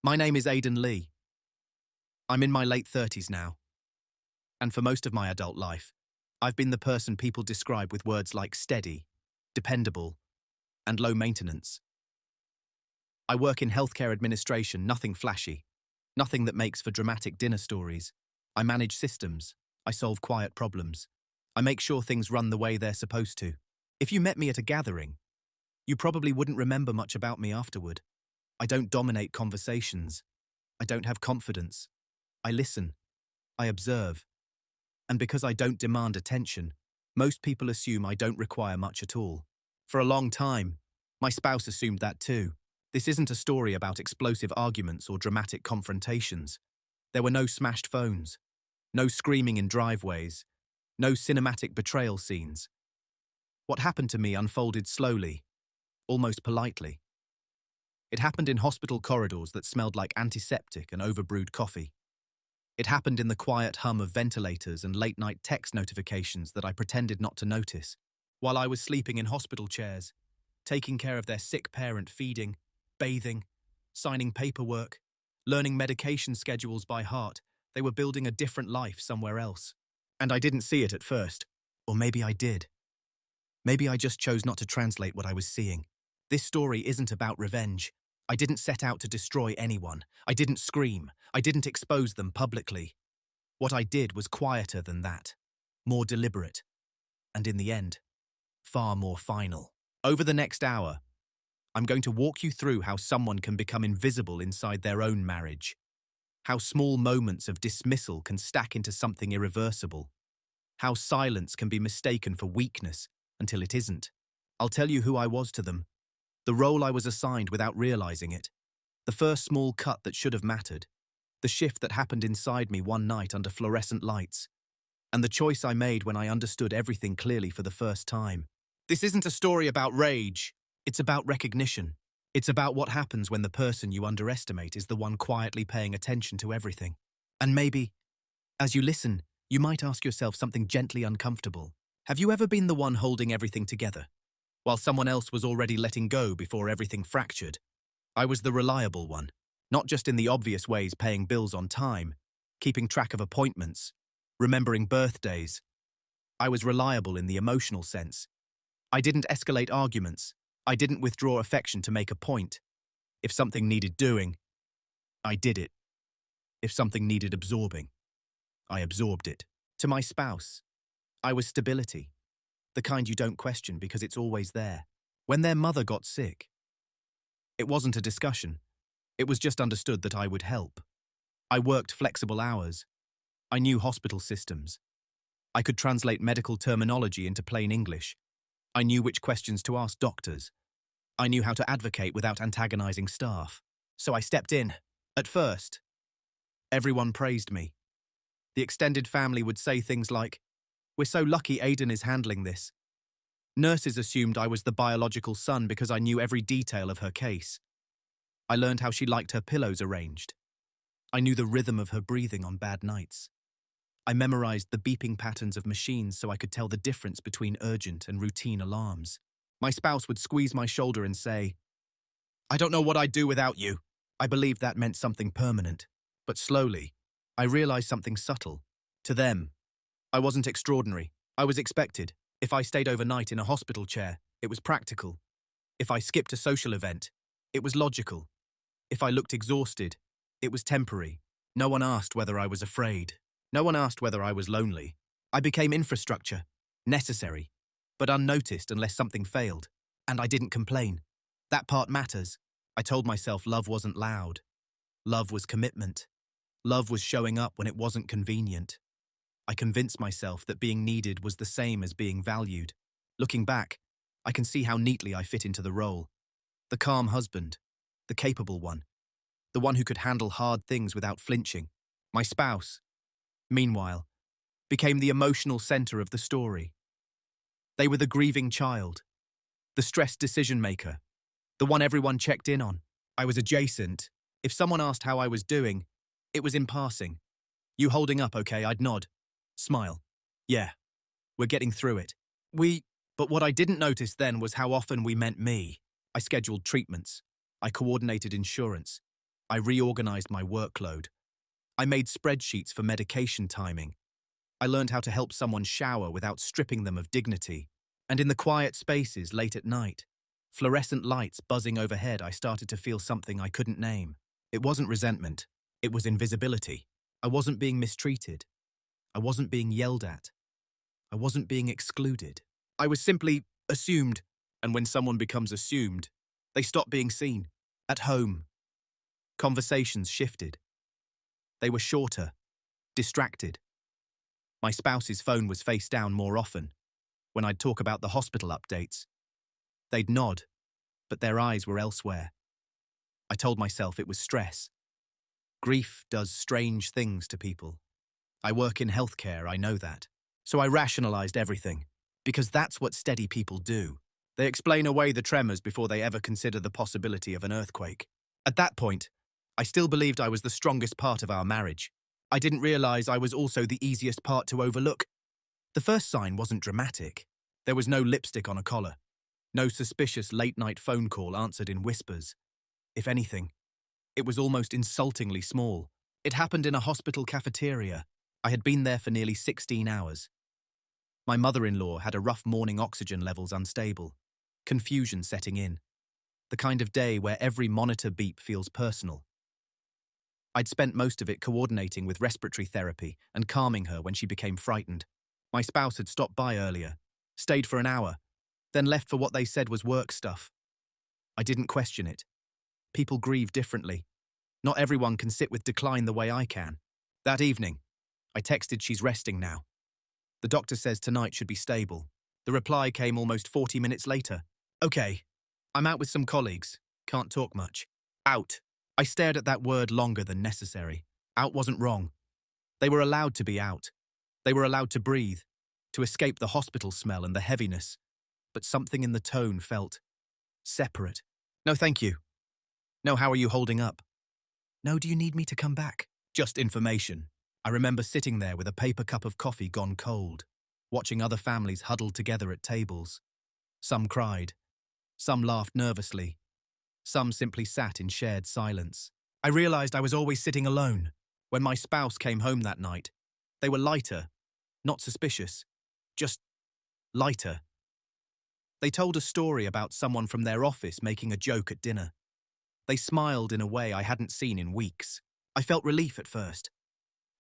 My name is Aiden Lee. I'm in my late 30s now, and for most of my adult life, I've been the person people describe with words like steady, dependable, and low maintenance. I work in healthcare administration, nothing flashy, nothing that makes for dramatic dinner stories. I manage systems, I solve quiet problems, I make sure things run the way they're supposed to. If you met me at a gathering, you probably wouldn't remember much about me afterward. I don't dominate conversations. I don't have confidence. I listen. I observe. And because I don't demand attention, most people assume I don't require much at all. For a long time, my spouse assumed that too. This isn't a story about explosive arguments or dramatic confrontations. There were no smashed phones, no screaming in driveways, no cinematic betrayal scenes. What happened to me unfolded slowly, almost politely. It happened in hospital corridors that smelled like antiseptic and overbrewed coffee. It happened in the quiet hum of ventilators and late-night text notifications that I pretended not to notice, while I was sleeping in hospital chairs, taking care of their sick parent, feeding, bathing, signing paperwork, learning medication schedules by heart. They were building a different life somewhere else. And I didn't see it at first. Or maybe I did. Maybe I just chose not to translate what I was seeing. This story isn't about revenge. I didn't set out to destroy anyone. I didn't scream. I didn't expose them publicly. What I did was quieter than that, more deliberate, and in the end, far more final. Over the next hour, I'm going to walk you through how someone can become invisible inside their own marriage, how small moments of dismissal can stack into something irreversible, how silence can be mistaken for weakness until it isn't. I'll tell you who I was to them, the role I was assigned without realizing it, the first small cut that should have mattered, the shift that happened inside me one night under fluorescent lights, and the choice I made when I understood everything clearly for the first time. This isn't a story about rage. It's about recognition. It's about what happens when the person you underestimate is the one quietly paying attention to everything. And maybe, as you listen, you might ask yourself something gently uncomfortable. Have you ever been the one holding everything together, while someone else was already letting go before everything fractured? I was the reliable one, not just in the obvious ways, paying bills on time, keeping track of appointments, remembering birthdays. I was reliable in the emotional sense. I didn't escalate arguments. I didn't withdraw affection to make a point. If something needed doing, I did it. If something needed absorbing, I absorbed it. To my spouse, I was stability, the kind you don't question because it's always there. When their mother got sick, it wasn't a discussion. It was just understood that I would help. I worked flexible hours. I knew hospital systems. I could translate medical terminology into plain English. I knew which questions to ask doctors. I knew how to advocate without antagonizing staff. So I stepped in. At first, everyone praised me. The extended family would say things like, "We're so lucky Aiden is handling this." Nurses assumed I was the biological son because I knew every detail of her case. I learned how she liked her pillows arranged. I knew the rhythm of her breathing on bad nights. I memorized the beeping patterns of machines so I could tell the difference between urgent and routine alarms. My spouse would squeeze my shoulder and say, "I don't know what I'd do without you." I believed that meant something permanent. But slowly, I realized something subtle. To them, I wasn't extraordinary. I was expected. If I stayed overnight in a hospital chair, it was practical. If I skipped a social event, it was logical. If I looked exhausted, it was temporary. No one asked whether I was afraid. No one asked whether I was lonely. I became infrastructure, necessary, but unnoticed unless something failed. And I didn't complain. That part matters. I told myself love wasn't loud. Love was commitment. Love was showing up when it wasn't convenient. I convinced myself that being needed was the same as being valued. Looking back, I can see how neatly I fit into the role. The calm husband, the capable one, the one who could handle hard things without flinching. My spouse, meanwhile, became the emotional center of the story. They were the grieving child, the stressed decision-maker, the one everyone checked in on. I was adjacent. If someone asked how I was doing, it was in passing. "You holding up okay?" I'd nod. Smile. "Yeah, we're getting through it." But what I didn't notice then was how often we meant me. I scheduled treatments. I coordinated insurance. I reorganized my workload. I made spreadsheets for medication timing. I learned how to help someone shower without stripping them of dignity. And in the quiet spaces late at night, fluorescent lights buzzing overhead, I started to feel something I couldn't name. It wasn't resentment. It was invisibility. I wasn't being mistreated. I wasn't being yelled at. I wasn't being excluded. I was simply assumed. And when someone becomes assumed, they stop being seen. At home, conversations shifted. They were shorter, distracted. My spouse's phone was face down more often. When I'd talk about the hospital updates, they'd nod, but their eyes were elsewhere. I told myself it was stress. Grief does strange things to people. I work in healthcare, I know that. So I rationalized everything, because that's what steady people do. They explain away the tremors before they ever consider the possibility of an earthquake. At that point, I still believed I was the strongest part of our marriage. I didn't realize I was also the easiest part to overlook. The first sign wasn't dramatic. There was no lipstick on a collar. No suspicious late-night phone call answered in whispers. If anything, it was almost insultingly small. It happened in a hospital cafeteria. I had been there for nearly 16 hours. My mother-in-law had a rough morning, oxygen levels unstable. Confusion setting in. The kind of day where every monitor beep feels personal. I'd spent most of it coordinating with respiratory therapy and calming her when she became frightened. My spouse had stopped by earlier, stayed for an hour, then left for what they said was work stuff. I didn't question it. People grieve differently. Not everyone can sit with decline the way I can. That evening, I texted she's resting now. The doctor says tonight should be stable. The reply came almost 40 minutes later. Okay, I'm out with some colleagues. Can't talk much. Out. I stared at that word longer than necessary. Out wasn't wrong. They were allowed to be out. They were allowed to breathe, to escape the hospital smell and the heaviness. But something in the tone felt separate. No, thank you. No, how are you holding up? No, do you need me to come back? Just information. I remember sitting there with a paper cup of coffee gone cold, watching other families huddled together at tables. Some cried. Some laughed nervously. Some simply sat in shared silence. I realized I was always sitting alone. When my spouse came home that night, they were lighter, not suspicious, just lighter. They told a story about someone from their office making a joke at dinner. They smiled in a way I hadn't seen in weeks. I felt relief at first.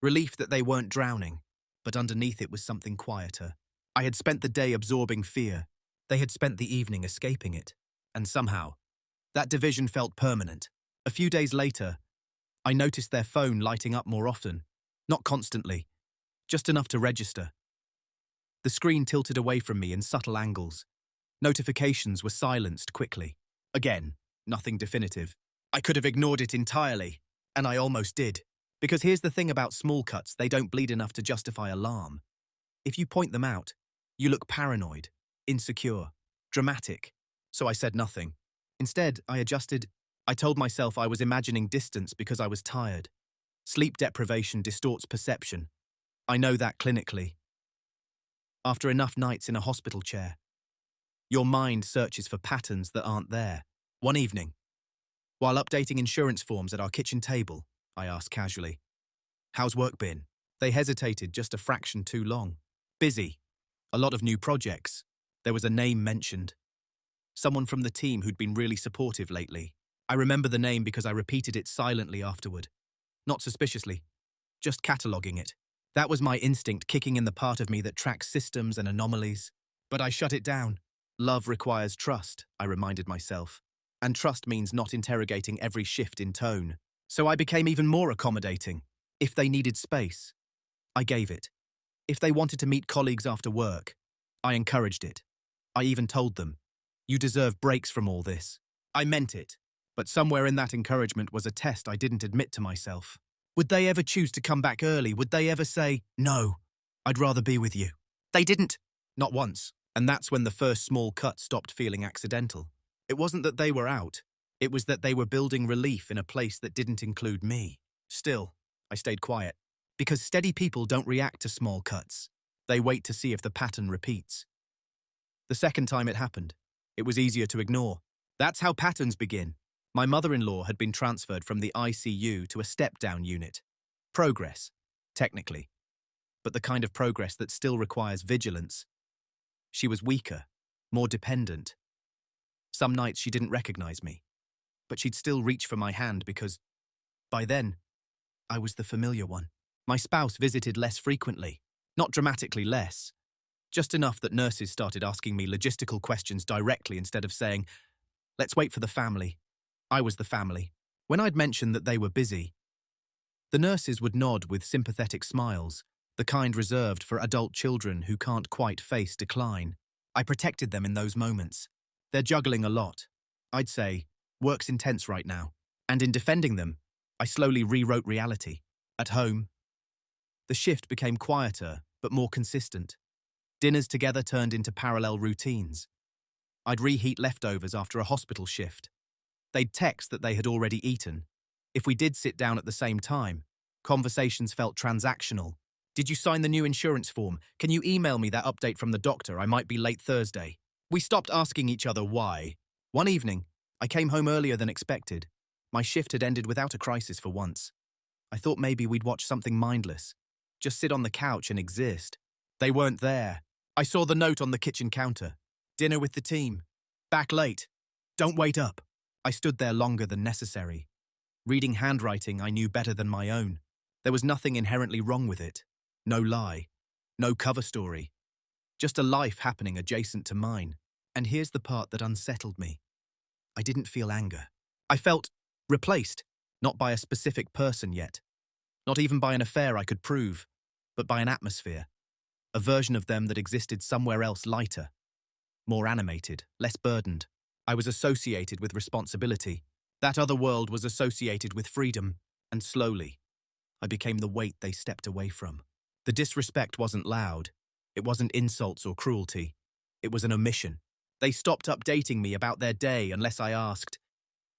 Relief that they weren't drowning, but underneath it was something quieter. I had spent the day absorbing fear. They had spent the evening escaping it. And somehow, that division felt permanent. A few days later, I noticed their phone lighting up more often. Not constantly, just enough to register. The screen tilted away from me in subtle angles. Notifications were silenced quickly. Again, nothing definitive. I could have ignored it entirely, and I almost did. Because here's the thing about small cuts, they don't bleed enough to justify alarm. If you point them out, you look paranoid, insecure, dramatic. So I said nothing. Instead, I adjusted. I told myself I was imagining distance because I was tired. Sleep deprivation distorts perception. I know that clinically. After enough nights in a hospital chair, your mind searches for patterns that aren't there. One evening, while updating insurance forms at our kitchen table, I asked casually, "How's work been?" They hesitated just a fraction too long. Busy. A lot of new projects. There was a name mentioned. Someone from the team who'd been really supportive lately. I remember the name because I repeated it silently afterward. Not suspiciously. Just cataloguing it. That was my instinct kicking in the part of me that tracks systems and anomalies. But I shut it down. Love requires trust, I reminded myself. And trust means not interrogating every shift in tone. So I became even more accommodating. If they needed space, I gave it. If they wanted to meet colleagues after work, I encouraged it. I even told them, "You deserve breaks from all this." I meant it. But somewhere in that encouragement was a test I didn't admit to myself. Would they ever choose to come back early? Would they ever say, "No, I'd rather be with you"? They didn't. Not once. And that's when the first small cut stopped feeling accidental. It wasn't that they were out. It was that they were building relief in a place that didn't include me. Still, I stayed quiet. Because steady people don't react to small cuts. They wait to see if the pattern repeats. The second time it happened, it was easier to ignore. That's how patterns begin. My mother-in-law had been transferred from the ICU to a step-down unit. Progress, technically, but the kind of progress that still requires vigilance. She was weaker, more dependent. Some nights she didn't recognize me, but she'd still reach for my hand because, by then, I was the familiar one. My spouse visited less frequently, not dramatically less, just enough that nurses started asking me logistical questions directly instead of saying, "Let's wait for the family." I was the family. When I'd mentioned that they were busy, the nurses would nod with sympathetic smiles, the kind reserved for adult children who can't quite face decline. I protected them in those moments. They're juggling a lot. I'd say, work's intense right now. And in defending them, I slowly rewrote reality. At home, the shift became quieter, but more consistent. Dinners together turned into parallel routines. I'd reheat leftovers after a hospital shift. They'd text that they had already eaten. If we did sit down at the same time, conversations felt transactional. "Did you sign the new insurance form? Can you email me that update from the doctor? I might be late Thursday." We stopped asking each other why. One evening, I came home earlier than expected. My shift had ended without a crisis for once. I thought maybe we'd watch something mindless. Just sit on the couch and exist. They weren't there. I saw the note on the kitchen counter. "Dinner with the team. Back late. Don't wait up." I stood there longer than necessary. Reading handwriting I knew better than my own. There was nothing inherently wrong with it. No lie. No cover story. Just a life happening adjacent to mine. And here's the part that unsettled me. I didn't feel anger. I felt replaced, not by a specific person yet. Not even by an affair I could prove, but by an atmosphere. A version of them that existed somewhere else lighter. More animated, less burdened. I was associated with responsibility. That other world was associated with freedom, and slowly, I became the weight they stepped away from. The disrespect wasn't loud. It wasn't insults or cruelty. It was an omission. They stopped updating me about their day unless I asked.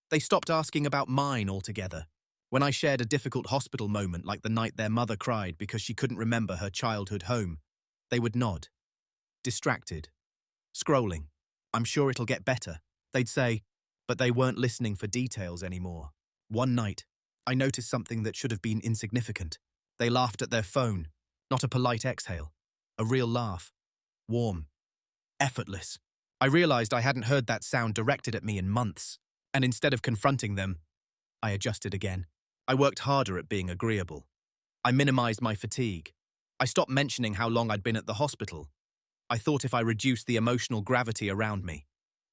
They stopped asking about mine altogether. When I shared a difficult hospital moment like the night their mother cried because she couldn't remember her childhood home, they would nod. Distracted. Scrolling. "I'm sure it'll get better," they'd say, but they weren't listening for details anymore. One night, I noticed something that should have been insignificant. They laughed at their phone, not a polite exhale. A real laugh. Warm. Effortless. I realized I hadn't heard that sound directed at me in months, and instead of confronting them, I adjusted again. I worked harder at being agreeable. I minimized my fatigue. I stopped mentioning how long I'd been at the hospital. I thought if I reduced the emotional gravity around me,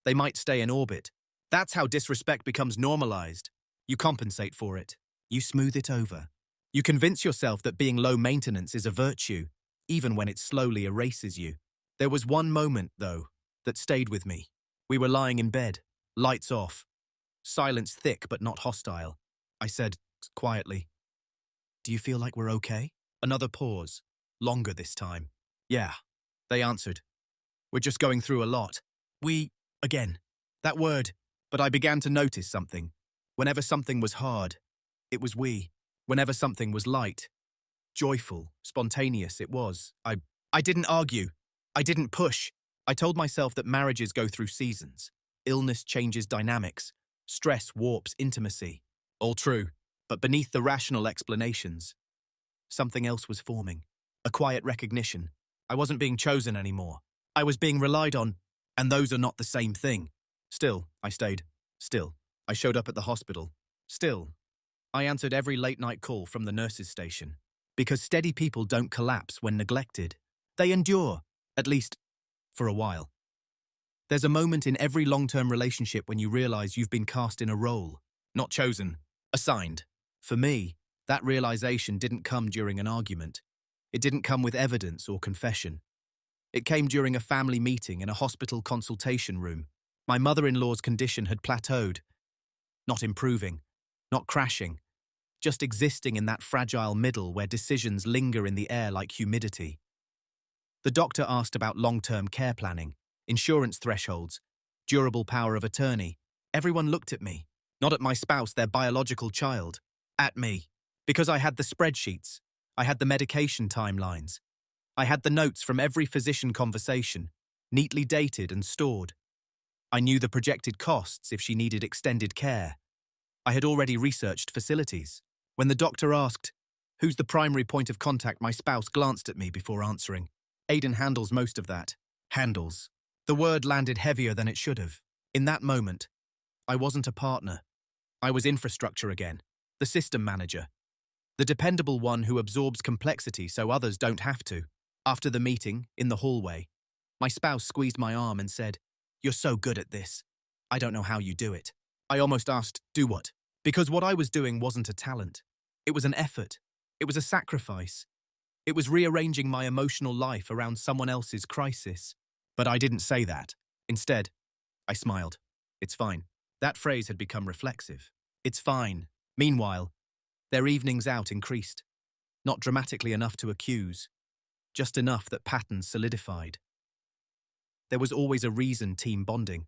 they might stay in orbit. That's how disrespect becomes normalized. You compensate for it. You smooth it over. You convince yourself that being low maintenance is a virtue, even when it slowly erases you. There was one moment, though, that stayed with me. We were lying in bed, lights off. Silence thick but not hostile. I said, quietly, "Do you feel like we're okay?" Another pause, longer this time. "Yeah," they answered. "We're just going through a lot." Again, that word, but I began to notice something. Whenever something was hard, it was we. Whenever something was light, joyful, spontaneous, it was. I didn't argue. I didn't push. I told myself that marriages go through seasons. Illness changes dynamics. Stress warps intimacy. All true, but beneath the rational explanations, something else was forming. A quiet recognition. I wasn't being chosen anymore. I was being relied on, and those are not the same thing. Still, I stayed. Still, I showed up at the hospital. Still, I answered every late-night call from the nurses' station. Because steady people don't collapse when neglected. They endure, at least for a while. There's a moment in every long-term relationship when you realize you've been cast in a role, not chosen, assigned. For me, that realization didn't come during an argument. It didn't come with evidence or confession. It came during a family meeting in a hospital consultation room. My mother-in-law's condition had plateaued. Not improving, not crashing, just existing in that fragile middle where decisions linger in the air like humidity. The doctor asked about long-term care planning, insurance thresholds, durable power of attorney. Everyone looked at me, not at my spouse, their biological child, at me. Because I had the spreadsheets, I had the medication timelines, I had the notes from every physician conversation, neatly dated and stored. I knew the projected costs if she needed extended care, I had already researched facilities. When the doctor asked, "Who's the primary point of contact?" my spouse glanced at me before answering. "Aiden handles most of that." Handles. The word landed heavier than it should have. In that moment, I wasn't a partner. I was infrastructure again. The system manager. The dependable one who absorbs complexity so others don't have to. After the meeting, in the hallway, my spouse squeezed my arm and said, "You're so good at this. I don't know how you do it." I almost asked, "Do what?" Because what I was doing wasn't a talent. It was an effort. It was a sacrifice. It was rearranging my emotional life around someone else's crisis. But I didn't say that. Instead, I smiled. "It's fine." That phrase had become reflexive. It's fine. Meanwhile, their evenings out increased. Not dramatically enough to accuse, just enough that patterns solidified. There was always a reason: team bonding,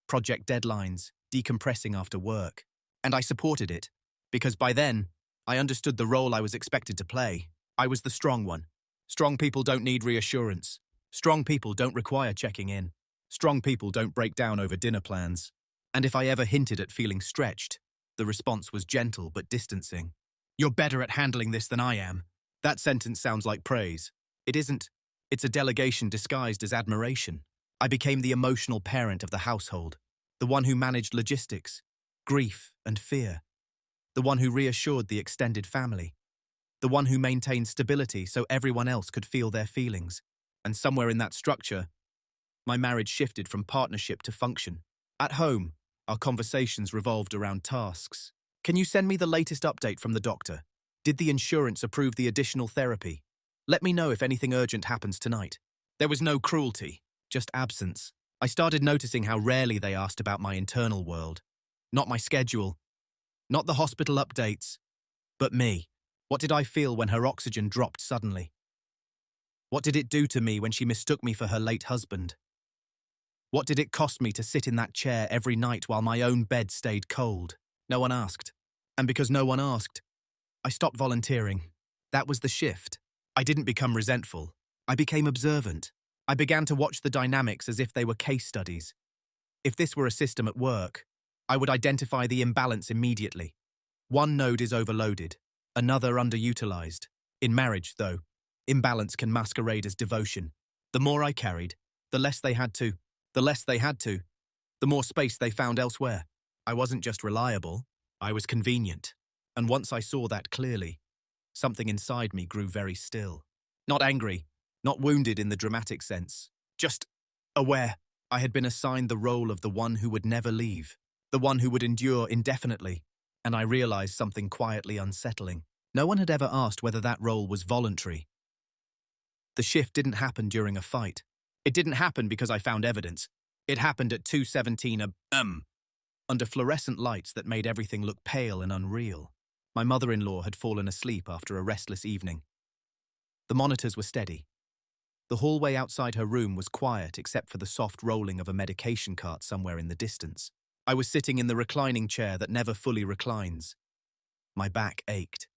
project deadlines, decompressing after work. And I supported it, because by then, I understood the role I was expected to play. I was the strong one. Strong people don't need reassurance. Strong people don't require checking in. Strong people don't break down over dinner plans. And if I ever hinted at feeling stretched, the response was gentle but distancing. "You're better at handling this than I am." That sentence sounds like praise. It isn't. It's a delegation disguised as admiration. I became the emotional parent of the household, the one who managed logistics, grief and fear, the one who reassured the extended family, the one who maintained stability so everyone else could feel their feelings. And somewhere in that structure, my marriage shifted from partnership to function. At home, our conversations revolved around tasks. "Can you send me the latest update from the doctor? Did the insurance approve the additional therapy? Let me know if anything urgent happens tonight." There was no cruelty, just absence. I started noticing how rarely they asked about my internal world. Not my schedule, not the hospital updates, but me. What did I feel when her oxygen dropped suddenly? What did it do to me when she mistook me for her late husband? What did it cost me to sit in that chair every night while my own bed stayed cold? No one asked. And because no one asked, I stopped volunteering. That was the shift. I didn't become resentful. I became observant. I began to watch the dynamics as if they were case studies. If this were a system at work, I would identify the imbalance immediately. One node is overloaded, another underutilized. In marriage, though, imbalance can masquerade as devotion. The more I carried, the less they had to. The less they had to, the more space they found elsewhere. I wasn't just reliable, I was convenient. And once I saw that clearly, something inside me grew very still. Not angry, not wounded in the dramatic sense, just aware. I had been assigned the role of the one who would never leave, the one who would endure indefinitely, and I realized something quietly unsettling. No one had ever asked whether that role was voluntary. The shift didn't happen during a fight. It didn't happen because I found evidence. It happened at 2:17 under fluorescent lights that made everything look pale and unreal. My mother-in-law had fallen asleep after a restless evening. The monitors were steady. The hallway outside her room was quiet except for the soft rolling of a medication cart somewhere in the distance. I was sitting in the reclining chair that never fully reclines. My back ached.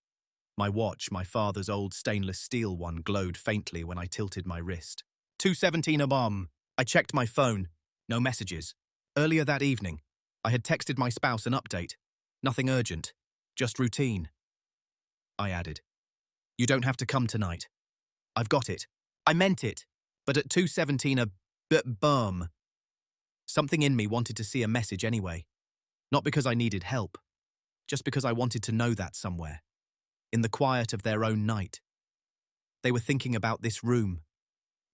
My watch, my father's old stainless steel one, glowed faintly when I tilted my wrist. 2:17 I checked my phone. No messages. Earlier that evening, I had texted my spouse an update. Nothing urgent. Just routine. I added, "You don't have to come tonight. I've got it." I meant it. But at 2:17 something in me wanted to see a message anyway. Not because I needed help. Just because I wanted to know that somewhere. In the quiet of their own night. They were thinking about this room.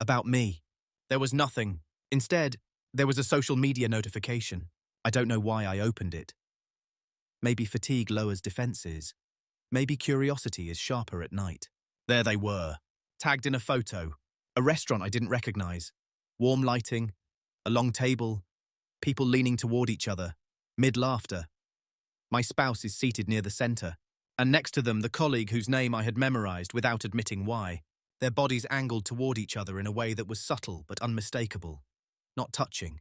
About me. There was nothing. Instead, there was a social media notification. I don't know why I opened it. Maybe fatigue lowers defenses. Maybe curiosity is sharper at night. There they were, tagged in a photo. A restaurant I didn't recognize. Warm lighting, a long table, people leaning toward each other, mid-laughter. My spouse is seated near the center, and next to them the colleague whose name I had memorized without admitting why. Their bodies angled toward each other in a way that was subtle but unmistakable. Not touching,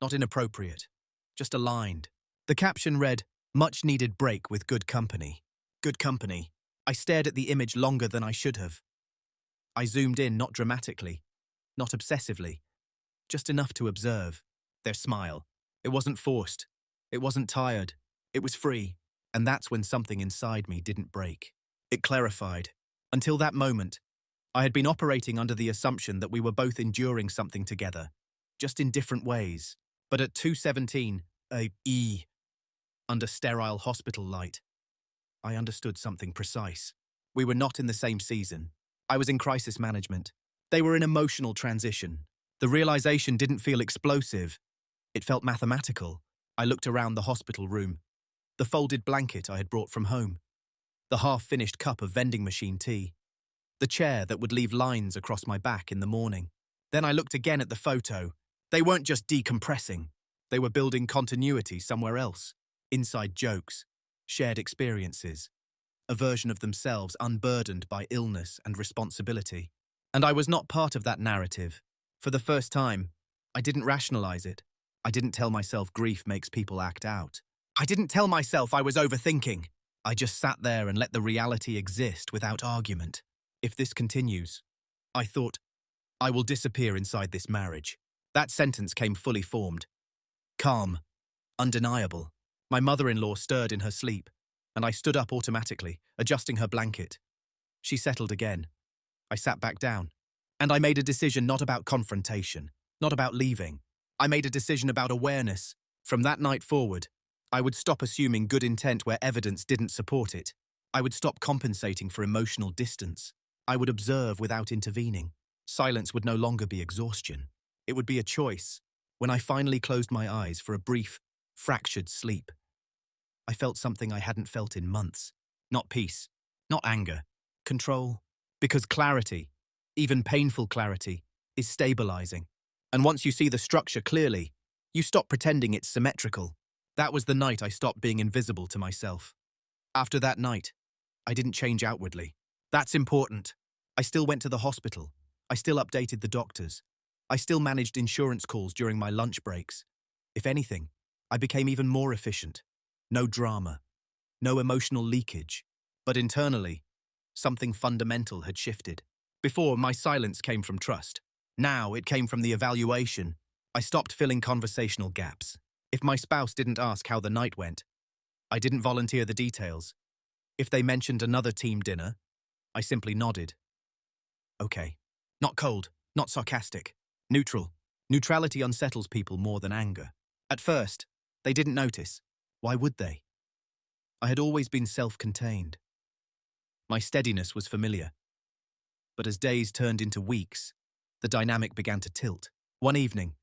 not inappropriate, just aligned. The caption read, "Much-needed break with good company." Good company. I stared at the image longer than I should have. I zoomed in not dramatically, not obsessively, just enough to observe. Their smile. It wasn't forced. It wasn't tired. It was free. And that's when something inside me didn't break. It clarified. Until that moment, I had been operating under the assumption that we were both enduring something together, just in different ways. But at 2:17 a.m. under sterile hospital light, I understood something precise. We were not in the same season. I was in crisis management. They were in emotional transition. The realization didn't feel explosive. It felt mathematical. I looked around the hospital room. The folded blanket I had brought from home. The half-finished cup of vending machine tea. The chair that would leave lines across my back in the morning. Then I looked again at the photo. They weren't just decompressing. They were building continuity somewhere else. Inside jokes, shared experiences, a version of themselves unburdened by illness and responsibility. And I was not part of that narrative. For the first time, I didn't rationalize it. I didn't tell myself grief makes people act out. I didn't tell myself I was overthinking. I just sat there and let the reality exist without argument. If this continues, I thought, I will disappear inside this marriage. That sentence came fully formed. Calm, undeniable. My mother-in-law stirred in her sleep, and I stood up automatically, adjusting her blanket. She settled again. I sat back down, and I made a decision not about confrontation, not about leaving. I made a decision about awareness. From that night forward, I would stop assuming good intent where evidence didn't support it. I would stop compensating for emotional distance. I would observe without intervening. Silence would no longer be exhaustion. It would be a choice. When I finally closed my eyes for a brief, fractured sleep, I felt something I hadn't felt in months. Not peace, not anger, control. Because clarity, even painful clarity, is stabilizing. And once you see the structure clearly, you stop pretending it's symmetrical. That was the night I stopped being invisible to myself. After that night, I didn't change outwardly. That's important. I still went to the hospital. I still updated the doctors. I still managed insurance calls during my lunch breaks. If anything, I became even more efficient. No drama. No emotional leakage. But internally, something fundamental had shifted. Before, my silence came from trust. Now, it came from the evaluation. I stopped filling conversational gaps. If my spouse didn't ask how the night went, I didn't volunteer the details. If they mentioned another team dinner, I simply nodded. Okay. Not cold, not sarcastic. Neutral. Neutrality unsettles people more than anger. At first, they didn't notice. Why would they? I had always been self-contained. My steadiness was familiar. But as days turned into weeks, the dynamic began to tilt. One evening,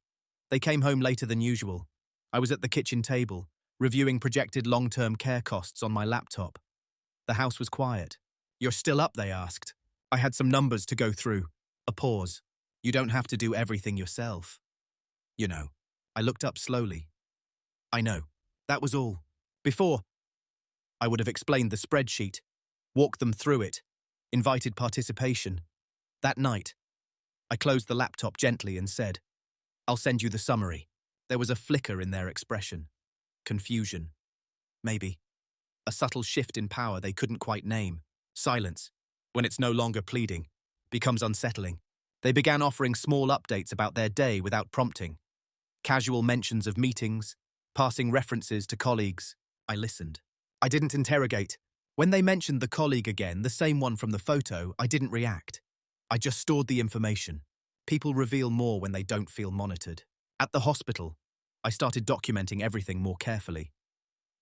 they came home later than usual. I was at the kitchen table, reviewing projected long-term care costs on my laptop. The house was quiet. "You're still up?" they asked. I had some numbers to go through. A pause. "You don't have to do everything yourself." You know. I looked up slowly. I know. That was all. Before, I would have explained the spreadsheet, walked them through it, invited participation. That night, I closed the laptop gently and said, "I'll send you the summary." There was a flicker in their expression. Confusion. Maybe. A subtle shift in power they couldn't quite name. Silence, when it's no longer pleading, becomes unsettling. They began offering small updates about their day without prompting. Casual mentions of meetings, passing references to colleagues. I listened. I didn't interrogate. When they mentioned the colleague again, the same one from the photo, I didn't react. I just stored the information. People reveal more when they don't feel monitored. At the hospital, I started documenting everything more carefully.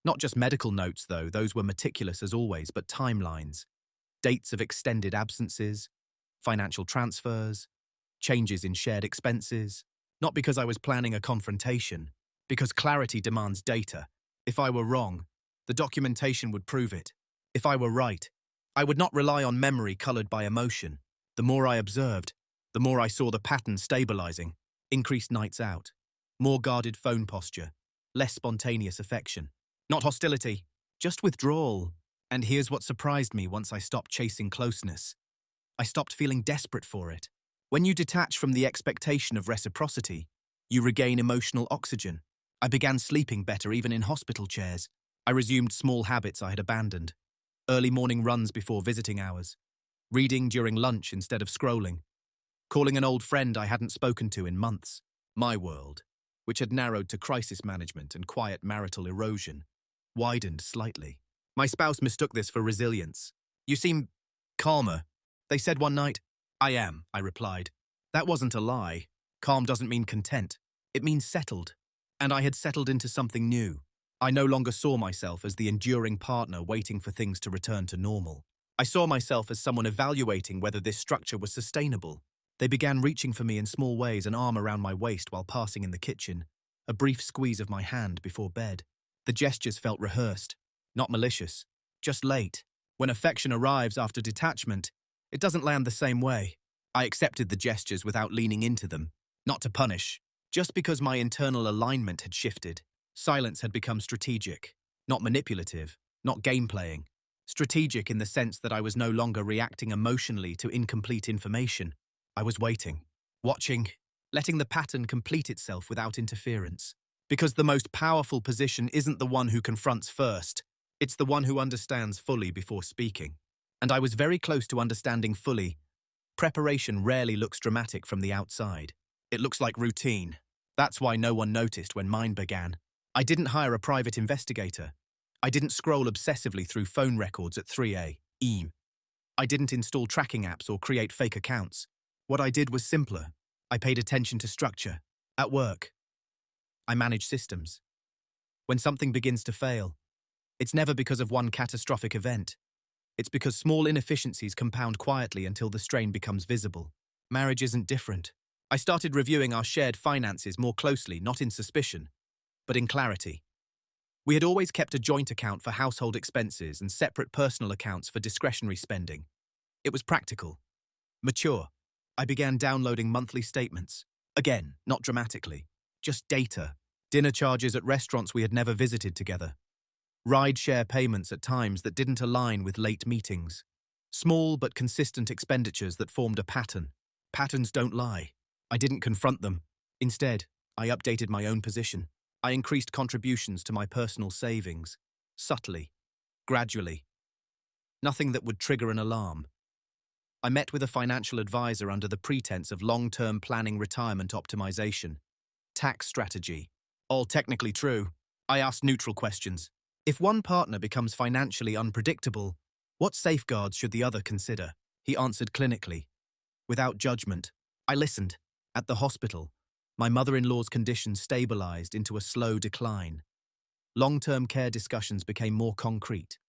Not just medical notes, though, those were meticulous as always, but timelines. Dates of extended absences, financial transfers, changes in shared expenses. Not because I was planning a confrontation, because clarity demands data. If I were wrong, the documentation would prove it. If I were right, I would not rely on memory colored by emotion. The more I observed, the more I saw the pattern stabilizing. Increased nights out, more guarded phone posture, less spontaneous affection. Not hostility, just withdrawal. And here's what surprised me once I stopped chasing closeness. I stopped feeling desperate for it. When you detach from the expectation of reciprocity, you regain emotional oxygen. I began sleeping better even in hospital chairs. I resumed small habits I had abandoned. Early morning runs before visiting hours. Reading during lunch instead of scrolling. Calling an old friend I hadn't spoken to in months. My world, which had narrowed to crisis management and quiet marital erosion, widened slightly. My spouse mistook this for resilience. You seem calmer, they said one night. I am, I replied. That wasn't a lie. Calm doesn't mean content. It means settled. And I had settled into something new. I no longer saw myself as the enduring partner waiting for things to return to normal. I saw myself as someone evaluating whether this structure was sustainable. They began reaching for me in small ways, an arm around my waist while passing in the kitchen, a brief squeeze of my hand before bed. The gestures felt rehearsed, not malicious, just late. When affection arrives after detachment, it doesn't land the same way. I accepted the gestures without leaning into them, not to punish, just because my internal alignment had shifted. Silence had become strategic, not manipulative, not game-playing. Strategic in the sense that I was no longer reacting emotionally to incomplete information. I was waiting, watching, letting the pattern complete itself without interference. Because the most powerful position isn't the one who confronts first, it's the one who understands fully before speaking. And I was very close to understanding fully. Preparation rarely looks dramatic from the outside. It looks like routine. That's why no one noticed when mine began. I didn't hire a private investigator. I didn't scroll obsessively through phone records at 3 a.m. I didn't install tracking apps or create fake accounts. What I did was simpler. I paid attention to structure. At work, I manage systems. When something begins to fail, it's never because of one catastrophic event. It's because small inefficiencies compound quietly until the strain becomes visible. Marriage isn't different. I started reviewing our shared finances more closely, not in suspicion, but in clarity. We had always kept a joint account for household expenses and separate personal accounts for discretionary spending. It was practical, mature. I began downloading monthly statements. Again, not dramatically, just data. Dinner charges at restaurants we had never visited together. Ride-share payments at times that didn't align with late meetings. Small but consistent expenditures that formed a pattern. Patterns don't lie. I didn't confront them. Instead, I updated my own position. I increased contributions to my personal savings. Subtly. Gradually. Nothing that would trigger an alarm. I met with a financial advisor under the pretense of long-term planning retirement optimization. Tax strategy. All technically true. I asked neutral questions. If one partner becomes financially unpredictable, what safeguards should the other consider? He answered clinically, without judgment. I listened. At the hospital, my mother-in-law's condition stabilized into a slow decline. Long-term care discussions became more concrete.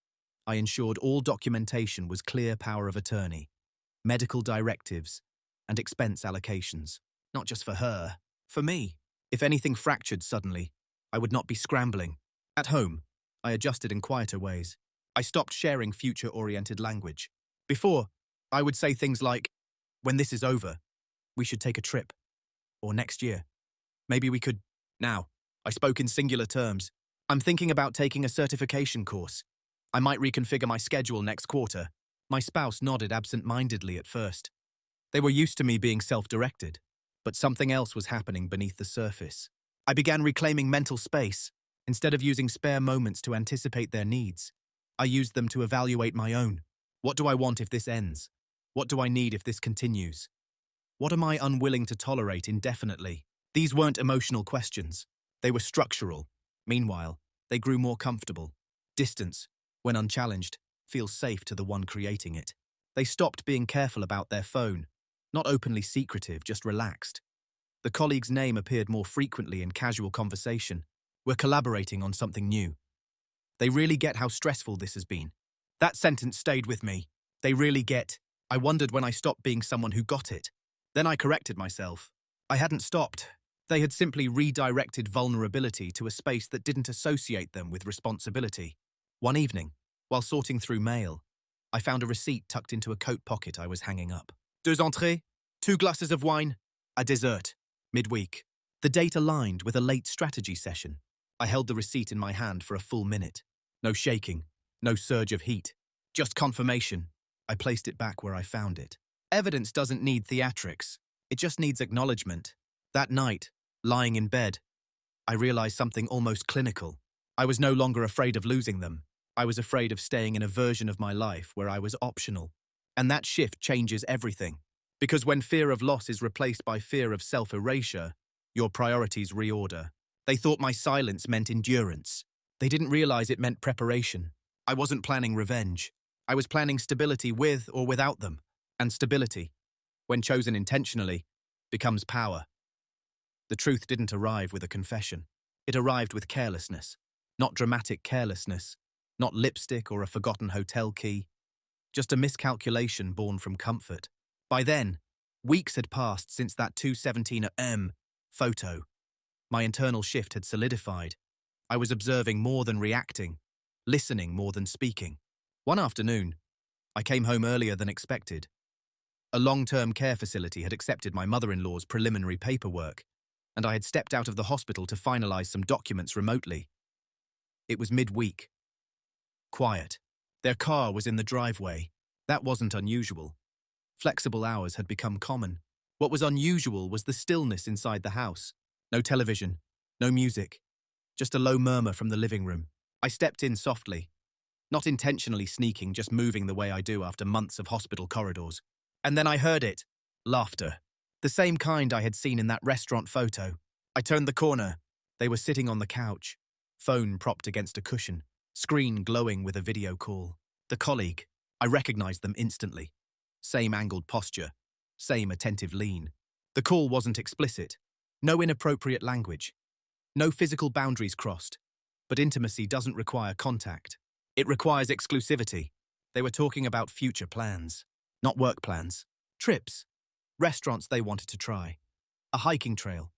I ensured all documentation was clear power of attorney, medical directives, and expense allocations. Not just for her, for me. If anything fractured suddenly, I would not be scrambling. At home, I adjusted in quieter ways. I stopped sharing future-oriented language. Before, I would say things like, when this is over, we should take a trip. Or next year. Maybe we could. Now, I spoke in singular terms. I'm thinking about taking a certification course. I might reconfigure my schedule next quarter. My spouse nodded absent-mindedly at first. They were used to me being self-directed, but something else was happening beneath the surface. I began reclaiming mental space. Instead of using spare moments to anticipate their needs, I used them to evaluate my own. What do I want if this ends? What do I need if this continues? What am I unwilling to tolerate indefinitely? These weren't emotional questions. They were structural. Meanwhile, they grew more comfortable. Distance, when unchallenged, feels safe to the one creating it. They stopped being careful about their phone. Not openly secretive, just relaxed. The colleague's name appeared more frequently in casual conversation. We're collaborating on something new. They really get how stressful this has been. That sentence stayed with me. They really get. I wondered when I stopped being someone who got it. Then I corrected myself. I hadn't stopped. They had simply redirected vulnerability to a space that didn't associate them with responsibility. One evening, while sorting through mail, I found a receipt tucked into a coat pocket I was hanging up. 2 entrées, 2 glasses of wine, a dessert. Midweek. The date aligned with a late strategy session. I held the receipt in my hand for a full minute. No shaking, no surge of heat. Just confirmation. I placed it back where I found it. Evidence doesn't need theatrics. It just needs acknowledgement. That night, lying in bed, I realized something almost clinical. I was no longer afraid of losing them. I was afraid of staying in a version of my life where I was optional. And that shift changes everything. Because when fear of loss is replaced by fear of self-erasure, your priorities reorder. They thought my silence meant endurance. They didn't realize it meant preparation. I wasn't planning revenge. I was planning stability with or without them. And stability, when chosen intentionally, becomes power. The truth didn't arrive with a confession. It arrived with carelessness. Not dramatic carelessness, not lipstick or a forgotten hotel key, just a miscalculation born from comfort. By then, weeks had passed since that 2:17 a.m. photo. My internal shift had solidified. I was observing more than reacting, listening more than speaking. One afternoon, I came home earlier than expected. A long-term care facility had accepted my mother-in-law's preliminary paperwork, and I had stepped out of the hospital to finalize some documents remotely. It was midweek. Quiet. Their car was in the driveway. That wasn't unusual. Flexible hours had become common. What was unusual was the stillness inside the house. No television, no music, just a low murmur from the living room. I stepped in softly, not intentionally sneaking, just moving the way I do after months of hospital corridors. And then I heard it. Laughter. The same kind I had seen in that restaurant photo. I turned the corner. They were sitting on the couch, phone propped against a cushion, screen glowing with a video call. The colleague. I recognized them instantly. Same angled posture, same attentive lean. The call wasn't explicit. No inappropriate language. No physical boundaries crossed. But intimacy doesn't require contact. It requires exclusivity. They were talking about future plans, not work plans. Trips. Restaurants they wanted to try. A hiking trail.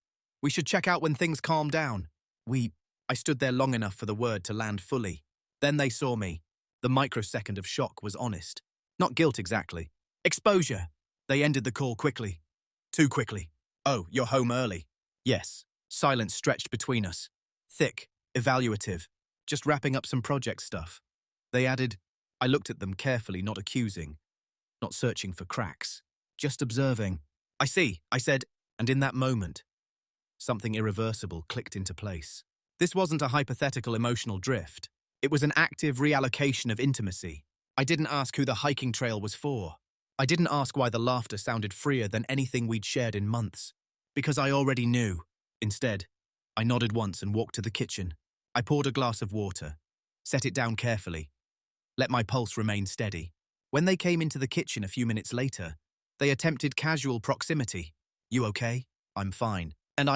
We should check out when things calm down. I stood there long enough for the word to land fully. Then they saw me. The microsecond of shock was honest. Not guilt exactly. Exposure. They ended the call quickly. Too quickly. Oh, you're home early. Yes. Silence stretched between us. Thick. Evaluative. Just wrapping up some project stuff. They added. I looked at them carefully, not accusing. Not searching for cracks. Just observing. I see, I said, and in that moment, something irreversible clicked into place. This wasn't a hypothetical emotional drift. It was an active reallocation of intimacy. I didn't ask who the hiking trail was for. I didn't ask why the laughter sounded freer than anything we'd shared in months. Because I already knew. Instead, I nodded once and walked to the kitchen. I poured a glass of water, set it down carefully, let my pulse remain steady. When they came into the kitchen a few minutes later, they attempted casual proximity. You okay? I'm fine. And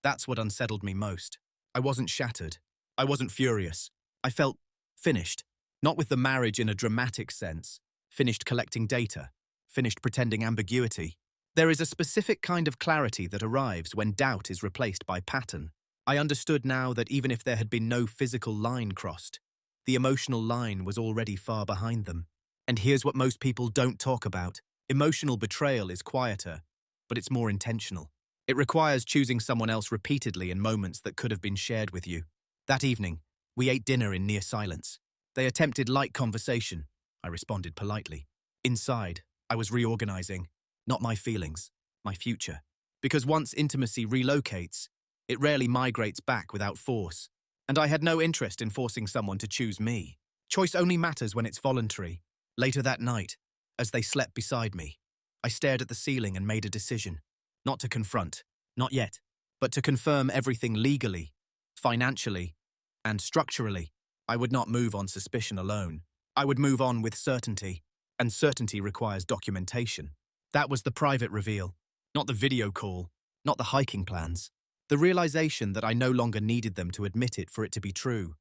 that's what unsettled me most. I wasn't shattered. I wasn't furious. I felt finished. Not with the marriage in a dramatic sense. Finished collecting data. Finished pretending ambiguity. There is a specific kind of clarity that arrives when doubt is replaced by pattern. I understood now that even if there had been no physical line crossed, the emotional line was already far behind them. And here's what most people don't talk about. Emotional betrayal is quieter, but it's more intentional. It requires choosing someone else repeatedly in moments that could have been shared with you. That evening, we ate dinner in near silence. They attempted light conversation. I responded politely. Inside, I was reorganizing. Not my feelings, my future. Because once intimacy relocates, it rarely migrates back without force. And I had no interest in forcing someone to choose me. Choice only matters when it's voluntary. Later that night, as they slept beside me, I stared at the ceiling and made a decision. Not to confront, not yet, but to confirm everything legally, financially, and structurally. I would not move on suspicion alone. I would move on with certainty, and certainty requires documentation. That was the private reveal, not the video call, not the hiking plans. The realization that I no longer needed them to admit it for it to be true.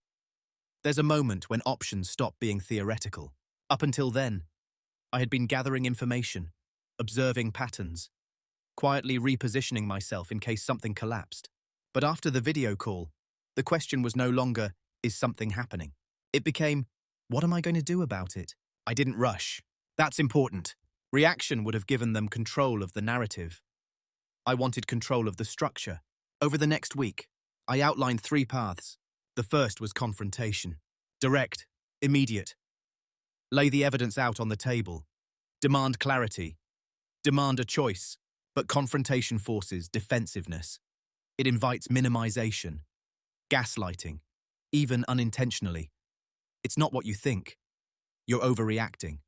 There's a moment when options stop being theoretical. Up until then, I had been gathering information, observing patterns, quietly repositioning myself in case something collapsed. But after the video call, the question was no longer, is something happening? It became, what am I going to do about it? I didn't rush. That's important. Reaction would have given them control of the narrative. I wanted control of the structure. Over the next week, I outlined 3 paths. The first was confrontation. Direct, immediate. Lay the evidence out on the table. Demand clarity. Demand a choice. But confrontation forces defensiveness. It invites minimization, gaslighting, even unintentionally. It's not what you think. You're overreacting.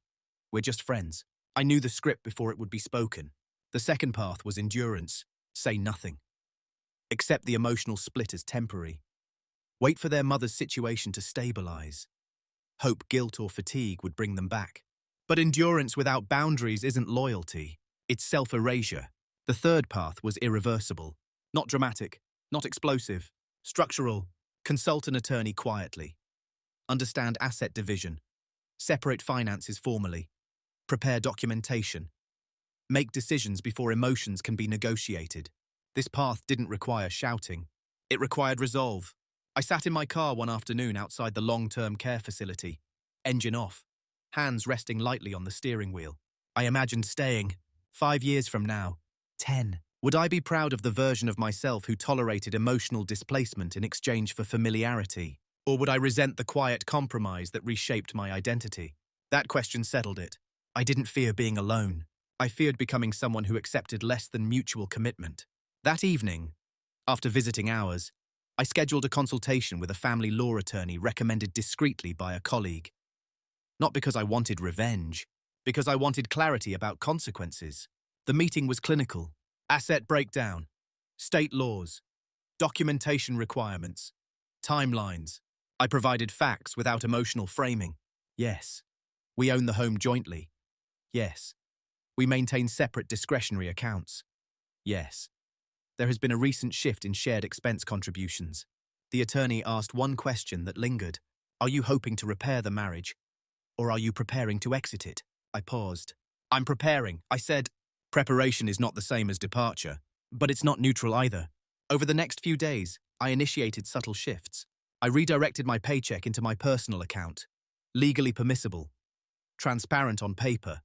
We're just friends. I knew the script before it would be spoken. The second path was endurance. Say nothing. Accept the emotional split as temporary. Wait for their mother's situation to stabilize. Hope, guilt, or fatigue would bring them back. But endurance without boundaries isn't loyalty, it's self-erasure. The third path was irreversible. Not dramatic, not explosive, structural. Consult an attorney quietly. Understand asset division. Separate finances formally. Prepare documentation. Make decisions before emotions can be negotiated. This path didn't require shouting. It required resolve. I sat in my car one afternoon outside the long-term care facility. Engine off. Hands resting lightly on the steering wheel. I imagined staying. 5 years from now. 10. Would I be proud of the version of myself who tolerated emotional displacement in exchange for familiarity? Or would I resent the quiet compromise that reshaped my identity? That question settled it. I didn't fear being alone. I feared becoming someone who accepted less than mutual commitment. That evening, after visiting hours, I scheduled a consultation with a family law attorney recommended discreetly by a colleague. Not because I wanted revenge, because I wanted clarity about consequences. The meeting was clinical. Asset breakdown, state laws, documentation requirements, timelines. I provided facts without emotional framing. Yes, we own the home jointly. Yes, we maintain separate discretionary accounts. Yes, there has been a recent shift in shared expense contributions. The attorney asked one question that lingered. Are you hoping to repair the marriage, or are you preparing to exit it? I paused. I'm preparing, I said. Preparation is not the same as departure, but it's not neutral either. Over the next few days, I initiated subtle shifts. I redirected my paycheck into my personal account. Legally permissible. Transparent on paper,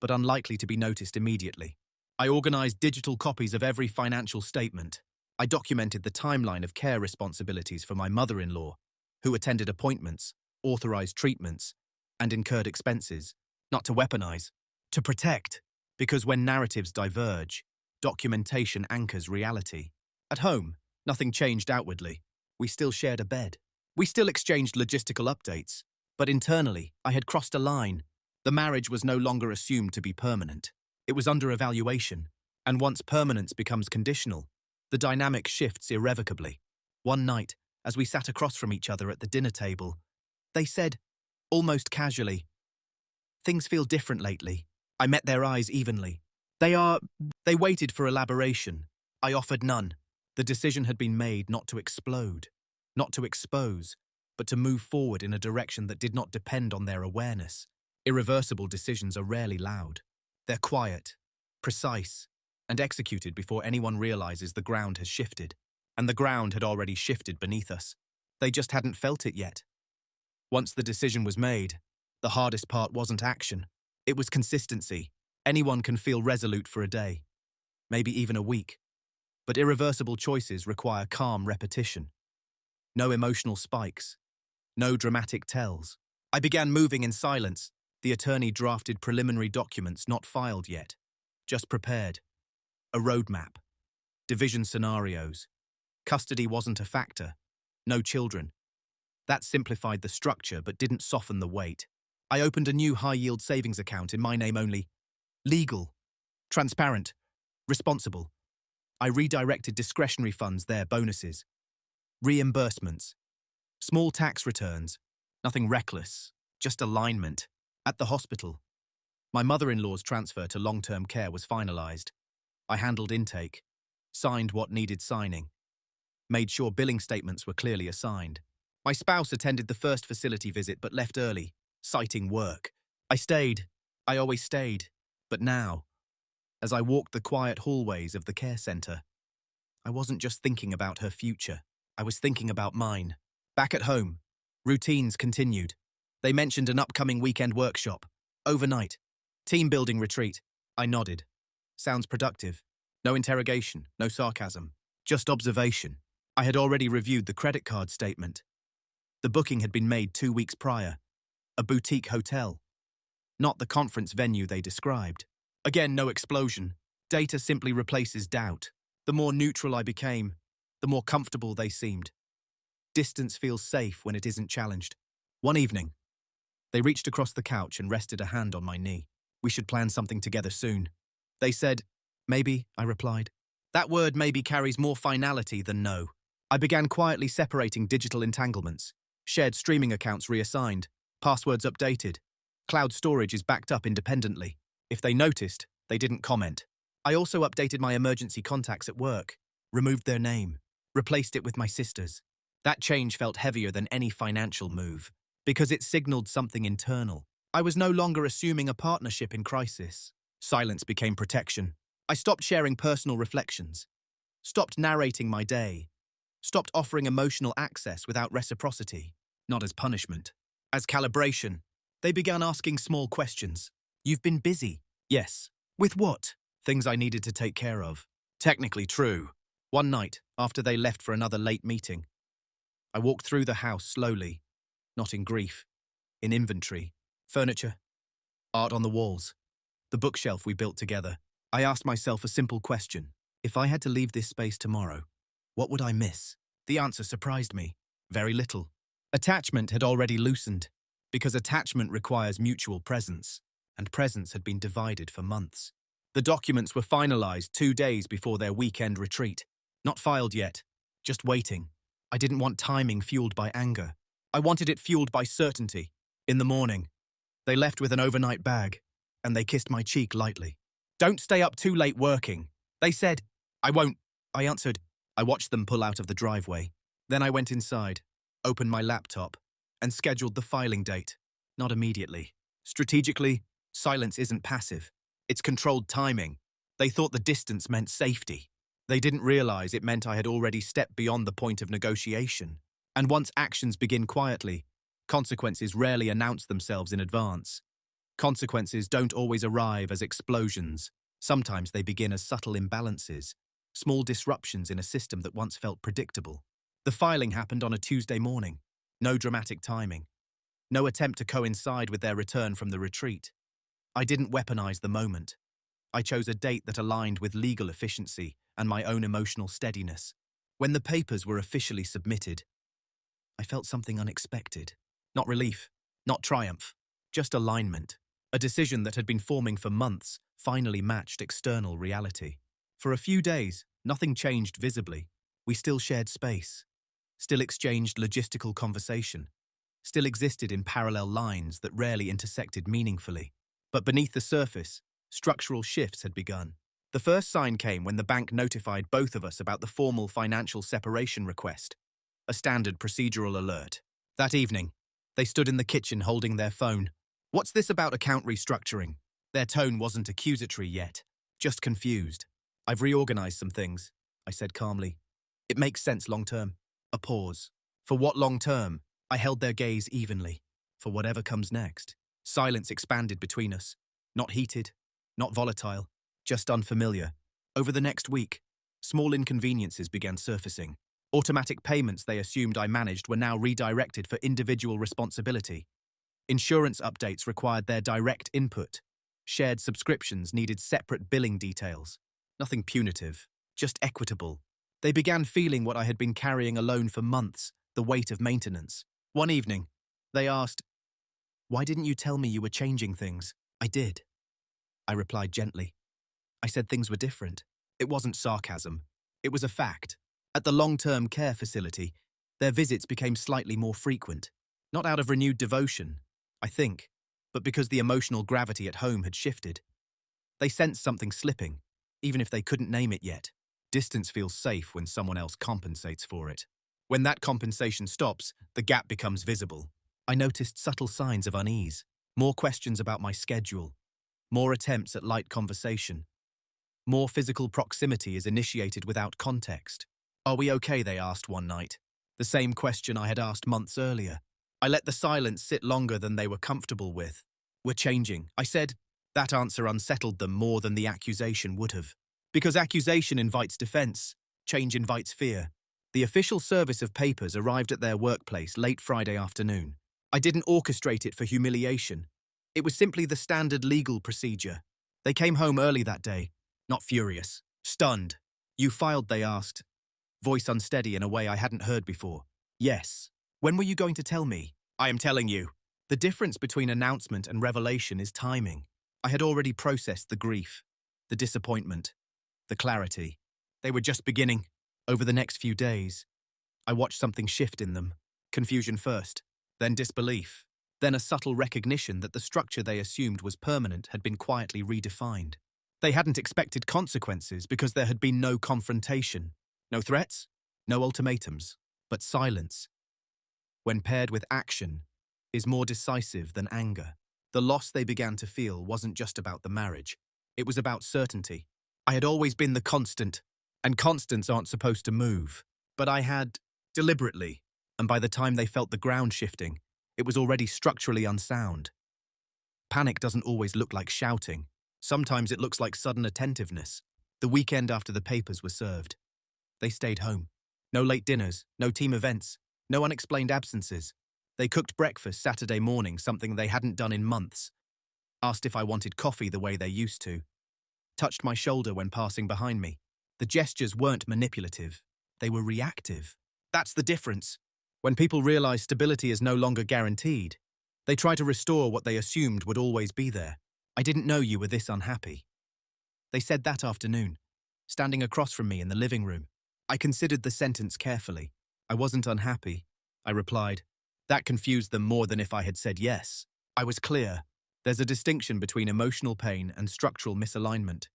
but unlikely to be noticed immediately. I organized digital copies of every financial statement. I documented the timeline of care responsibilities for my mother-in-law, who attended appointments, authorized treatments, and incurred expenses, not to weaponize, to protect. Because when narratives diverge, documentation anchors reality. At home, nothing changed outwardly. We still shared a bed. We still exchanged logistical updates. But internally, I had crossed a line. The marriage was no longer assumed to be permanent. It was under evaluation. And once permanence becomes conditional, the dynamic shifts irrevocably. One night, as we sat across from each other at the dinner table, they said, almost casually, "Things feel different lately." I met their eyes evenly. They waited for elaboration. I offered none. The decision had been made not to explode, not to expose, but to move forward in a direction that did not depend on their awareness. Irreversible decisions are rarely loud. They're quiet, precise, and executed before anyone realizes the ground has shifted. And the ground had already shifted beneath us. They just hadn't felt it yet. Once the decision was made, the hardest part wasn't action. It was consistency. Anyone can feel resolute for a day, maybe even a week. But irreversible choices require calm repetition. No emotional spikes. No dramatic tells. I began moving in silence. The attorney drafted preliminary documents not filed yet, just prepared. A roadmap. Division scenarios. Custody wasn't a factor. No children. That simplified the structure but didn't soften the weight. I opened a new high-yield savings account in my name only. Legal. Transparent. Responsible. I redirected discretionary funds there, bonuses. Reimbursements. Small tax returns. Nothing reckless. Just alignment. At the hospital. My mother-in-law's transfer to long-term care was finalized. I handled intake. Signed what needed signing. Made sure billing statements were clearly assigned. My spouse attended the first facility visit but left early, citing work. I stayed. I always stayed. But now, as I walked the quiet hallways of the care center, I wasn't just thinking about her future. I was thinking about mine. Back at home, routines continued. They mentioned an upcoming weekend workshop. Overnight. Team-building retreat. I nodded. Sounds productive. No interrogation, no sarcasm. Just observation. I had already reviewed the credit card statement. The booking had been made 2 weeks prior. A boutique hotel. Not the conference venue they described. Again, no explosion. Data simply replaces doubt. The more neutral I became, the more comfortable they seemed. Distance feels safe when it isn't challenged. One evening, they reached across the couch and rested a hand on my knee. We should plan something together soon. They said, maybe, I replied. That word maybe carries more finality than no. I began quietly separating digital entanglements. Shared streaming accounts reassigned. Passwords updated. Cloud storage is backed up independently. If they noticed, they didn't comment. I also updated my emergency contacts at work, removed their name, replaced it with my sister's. That change felt heavier than any financial move, because it signaled something internal. I was no longer assuming a partnership in crisis. Silence became protection. I stopped sharing personal reflections, stopped narrating my day, stopped offering emotional access without reciprocity, not as punishment, as calibration. They began asking small questions. You've been busy. Yes. With what? Things I needed to take care of. Technically true. One night, after they left for another late meeting, I walked through the house slowly, not in grief, in inventory, furniture, art on the walls, the bookshelf we built together. I asked myself a simple question. If I had to leave this space tomorrow, what would I miss? The answer surprised me. Very little. Attachment had already loosened, because attachment requires mutual presence, and presence had been divided for months. The documents were finalized 2 days before their weekend retreat. Not filed yet, just waiting. I didn't want timing fueled by anger. I wanted it fueled by certainty. In the morning, they left with an overnight bag, and they kissed my cheek lightly. Don't stay up too late working. They said, I won't. I answered. I watched them pull out of the driveway. Then I went inside, opened my laptop, and scheduled the filing date. Not immediately. Strategically, silence isn't passive. It's controlled timing. They thought the distance meant safety. They didn't realize it meant I had already stepped beyond the point of negotiation. And once actions begin quietly, consequences rarely announce themselves in advance. Consequences don't always arrive as explosions. Sometimes they begin as subtle imbalances, small disruptions in a system that once felt predictable. The filing happened on a Tuesday morning. No dramatic timing. No attempt to coincide with their return from the retreat. I didn't weaponize the moment. I chose a date that aligned with legal efficiency and my own emotional steadiness. When the papers were officially submitted, I felt something unexpected. Not relief, not triumph, just alignment. A decision that had been forming for months finally matched external reality. For a few days, nothing changed visibly. We still shared space, still exchanged logistical conversation, still existed in parallel lines that rarely intersected meaningfully. But beneath the surface, structural shifts had begun. The first sign came when the bank notified both of us about the formal financial separation request, a standard procedural alert. That evening, they stood in the kitchen holding their phone. What's this about account restructuring? Their tone wasn't accusatory yet, just confused. I've reorganized some things, I said calmly. It makes sense long term. A pause. For what long term? I held their gaze evenly. For whatever comes next. Silence expanded between us. Not heated, not volatile, just unfamiliar. Over the next week, small inconveniences began surfacing. Automatic payments they assumed I managed were now redirected for individual responsibility. Insurance updates required their direct input. Shared subscriptions needed separate billing details. Nothing punitive, just equitable. They began feeling what I had been carrying alone for months, the weight of maintenance. One evening, they asked, "Why didn't you tell me you were changing things?" I did. I replied gently. I said things were different. It wasn't sarcasm. It was a fact. At the long-term care facility, their visits became slightly more frequent. Not out of renewed devotion, I think, but because the emotional gravity at home had shifted. They sensed something slipping, even if they couldn't name it yet. Distance feels safe when someone else compensates for it. When that compensation stops, the gap becomes visible. I noticed subtle signs of unease. More questions about my schedule. More attempts at light conversation. More physical proximity is initiated without context. Are we okay, they asked one night. The same question I had asked months earlier. I let the silence sit longer than they were comfortable with. We're changing, I said. That answer unsettled them more than the accusation would have. Because accusation invites defense, change invites fear. The official service of papers arrived at their workplace late Friday afternoon. I didn't orchestrate it for humiliation. It was simply the standard legal procedure. They came home early that day, not furious, stunned. You filed, they asked, voice unsteady in a way I hadn't heard before. Yes. When were you going to tell me? I am telling you. The difference between announcement and revelation is timing. I had already processed the grief, the disappointment, the clarity. They were just beginning. Over the next few days, I watched something shift in them. Confusion first, then disbelief, Then a subtle recognition that the structure they assumed was permanent had been quietly redefined. They hadn't expected consequences because there had been no confrontation, no threats, no ultimatums, but silence, when paired with action, is more decisive than anger. The loss they began to feel wasn't just about the marriage. It was about certainty. I had always been the constant, and constants aren't supposed to move. But I had, deliberately, and by the time they felt the ground shifting, it was already structurally unsound. Panic doesn't always look like shouting. Sometimes it looks like sudden attentiveness. The weekend after the papers were served, they stayed home. No late dinners, no team events, no unexplained absences. They cooked breakfast Saturday morning, something they hadn't done in months. Asked if I wanted coffee the way they used to. Touched my shoulder when passing behind me. The gestures weren't manipulative. They were reactive. That's the difference. When people realize stability is no longer guaranteed, they try to restore what they assumed would always be there. I didn't know you were this unhappy. They said that afternoon, standing across from me in the living room. I considered the sentence carefully. I wasn't unhappy, I replied. That confused them more than if I had said yes. I was clear. There's a distinction between emotional pain and structural misalignment.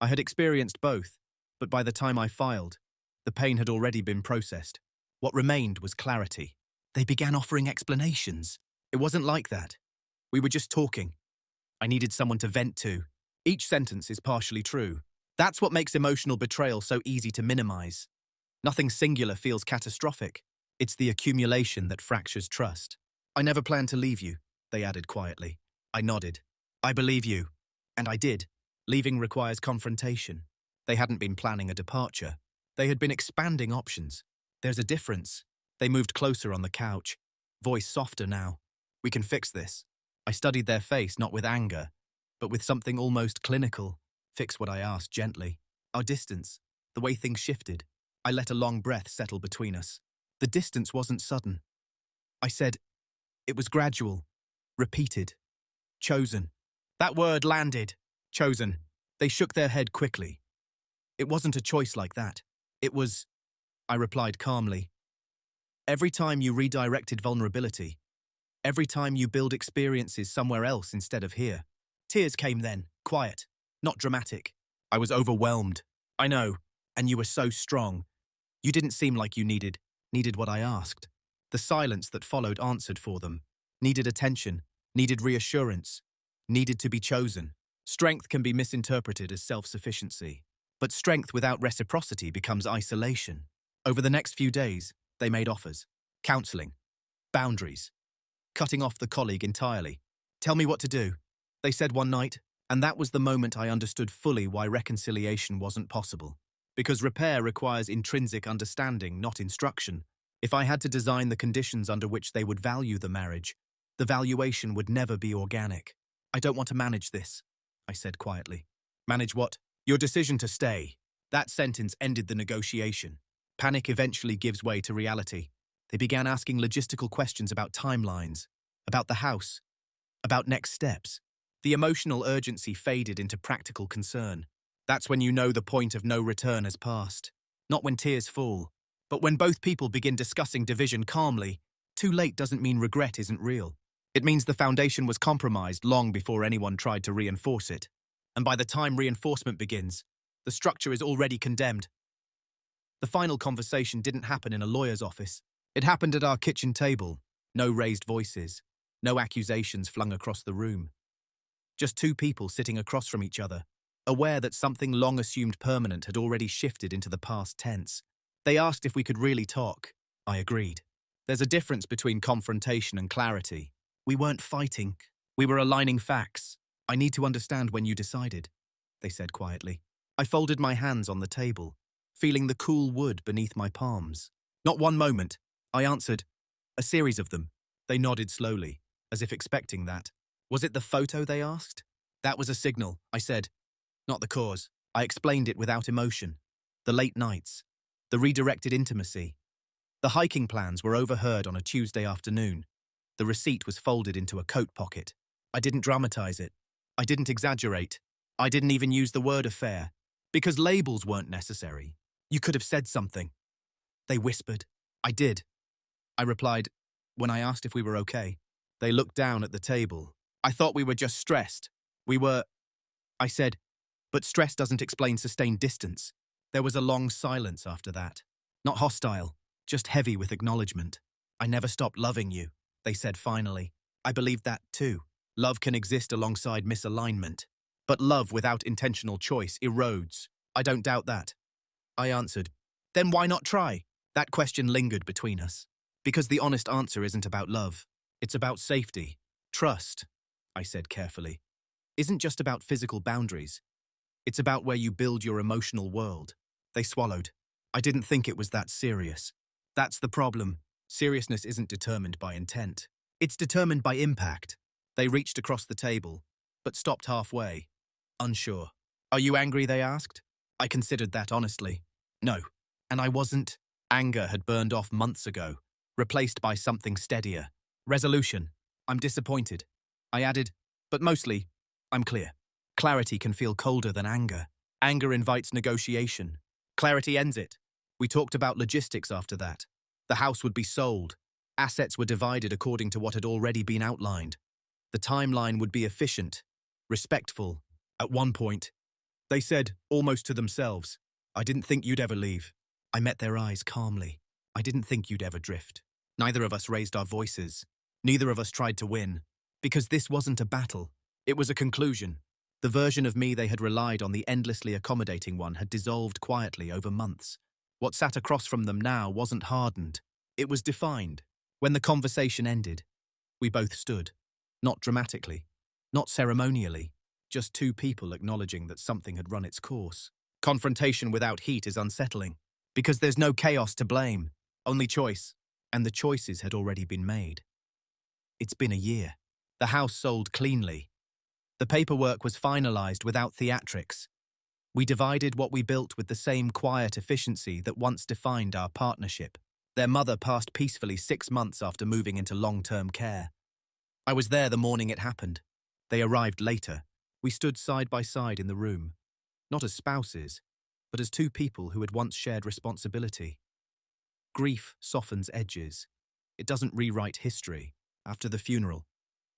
I had experienced both, but by the time I filed, the pain had already been processed. What remained was clarity. They began offering explanations. It wasn't like that. We were just talking. I needed someone to vent to. Each sentence is partially true. That's what makes emotional betrayal so easy to minimize. Nothing singular feels catastrophic. It's the accumulation that fractures trust. I never planned to leave you, they added quietly. I nodded. I believe you. And I did. Leaving requires confrontation. They hadn't been planning a departure. They had been expanding options. There's a difference. They moved closer on the couch, voice softer now. We can fix this. I studied their face not with anger, but with something almost clinical. Fix what I asked gently. Our distance, the way things shifted. I let a long breath settle between us. The distance wasn't sudden. I said, it was gradual, repeated, chosen. That word landed. Chosen. They shook their head quickly. It wasn't a choice like that. It was, I replied calmly. Every time you redirected vulnerability, every time you build experiences somewhere else instead of here. Tears came then, quiet, not dramatic. I was overwhelmed. I know, and you were so strong. You didn't seem like you needed what I asked. The silence that followed answered for them. Needed attention, needed reassurance, needed to be chosen. Strength can be misinterpreted as self-sufficiency, but strength without reciprocity becomes isolation. Over the next few days, they made offers. Counseling. Boundaries. Cutting off the colleague entirely. Tell me what to do, they said one night, and that was the moment I understood fully why reconciliation wasn't possible. Because repair requires intrinsic understanding, not instruction. If I had to design the conditions under which they would value the marriage, the valuation would never be organic. I don't want to manage this, I said quietly. Manage what? Your decision to stay. That sentence ended the negotiation. Panic eventually gives way to reality. They began asking logistical questions about timelines, about the house, about next steps. The emotional urgency faded into practical concern. That's when you know the point of no return has passed. Not when tears fall, but when both people begin discussing division calmly. Too late doesn't mean regret isn't real. It means the foundation was compromised long before anyone tried to reinforce it. And by the time reinforcement begins, the structure is already condemned. The final conversation didn't happen in a lawyer's office. It happened at our kitchen table. No raised voices, no accusations flung across the room. Just two people sitting across from each other, aware that something long assumed permanent had already shifted into the past tense. They asked if we could really talk. I agreed. There's a difference between confrontation and clarity. We weren't fighting. We were aligning facts. I need to understand when you decided, they said quietly. I folded my hands on the table, feeling the cool wood beneath my palms. Not one moment, I answered. A series of them. They nodded slowly, as if expecting that. Was it the photo they asked? That was a signal, I said. Not the cause. I explained it without emotion. The late nights. The redirected intimacy. The hiking plans were overheard on a Tuesday afternoon. The receipt was folded into a coat pocket. I didn't dramatize it. I didn't exaggerate. I didn't even use the word affair. Because labels weren't necessary. You could have said something. They whispered. I did. I replied, when I asked if we were okay. They looked down at the table. I thought we were just stressed. We were, I said, but stress doesn't explain sustained distance. There was a long silence after that. Not hostile, just heavy with acknowledgement. I never stopped loving you, they said finally. I believed that too. Love can exist alongside misalignment. But love without intentional choice erodes. I don't doubt that. I answered, then why not try? That question lingered between us. Because the honest answer isn't about love. It's about safety. Trust, I said carefully, isn't just about physical boundaries. It's about where you build your emotional world. They swallowed. I didn't think it was that serious. That's the problem. Seriousness isn't determined by intent. It's determined by impact. They reached across the table, but stopped halfway, unsure. Are you angry, they asked? I considered that honestly. No. And I wasn't. Anger had burned off months ago, replaced by something steadier. Resolution. I'm disappointed. I added, but mostly, I'm clear. Clarity can feel colder than anger. Anger invites negotiation. Clarity ends it. We talked about logistics after that. The house would be sold. Assets were divided according to what had already been outlined. The timeline would be efficient, respectful. At one point, they said, almost to themselves, I didn't think you'd ever leave. I met their eyes calmly. I didn't think you'd ever drift. Neither of us raised our voices. Neither of us tried to win. Because this wasn't a battle. It was a conclusion. The version of me they had relied on, the endlessly accommodating one, had dissolved quietly over months. What sat across from them now wasn't hardened. It was defined. When the conversation ended, we both stood. Not dramatically. Not ceremonially. Just two people acknowledging that something had run its course. Confrontation without heat is unsettling. Because there's no chaos to blame. Only choice. And the choices had already been made. It's been a year. The house sold cleanly. The paperwork was finalized without theatrics. We divided what we built with the same quiet efficiency that once defined our partnership. Their mother passed peacefully 6 months after moving into long-term care. I was there the morning it happened. They arrived later. We stood side by side in the room. Not as spouses, but as two people who had once shared responsibility. Grief softens edges. It doesn't rewrite history. After the funeral,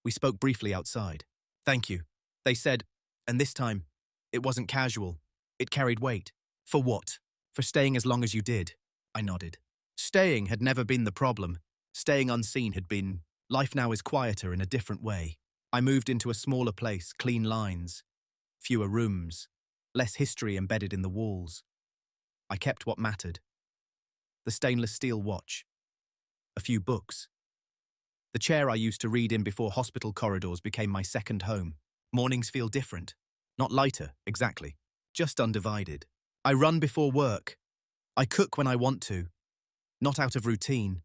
we spoke briefly outside. Thank you, they said, and this time, it wasn't casual. It carried weight. For what? For staying as long as you did. I nodded. Staying had never been the problem. Staying unseen had been. Life now is quieter in a different way. I moved into a smaller place, clean lines, fewer rooms, less history embedded in the walls. I kept what mattered. The stainless steel watch. A few books. The chair I used to read in before hospital corridors became my second home. Mornings feel different. Not lighter, exactly. Just undivided. I run before work. I cook when I want to. Not out of routine.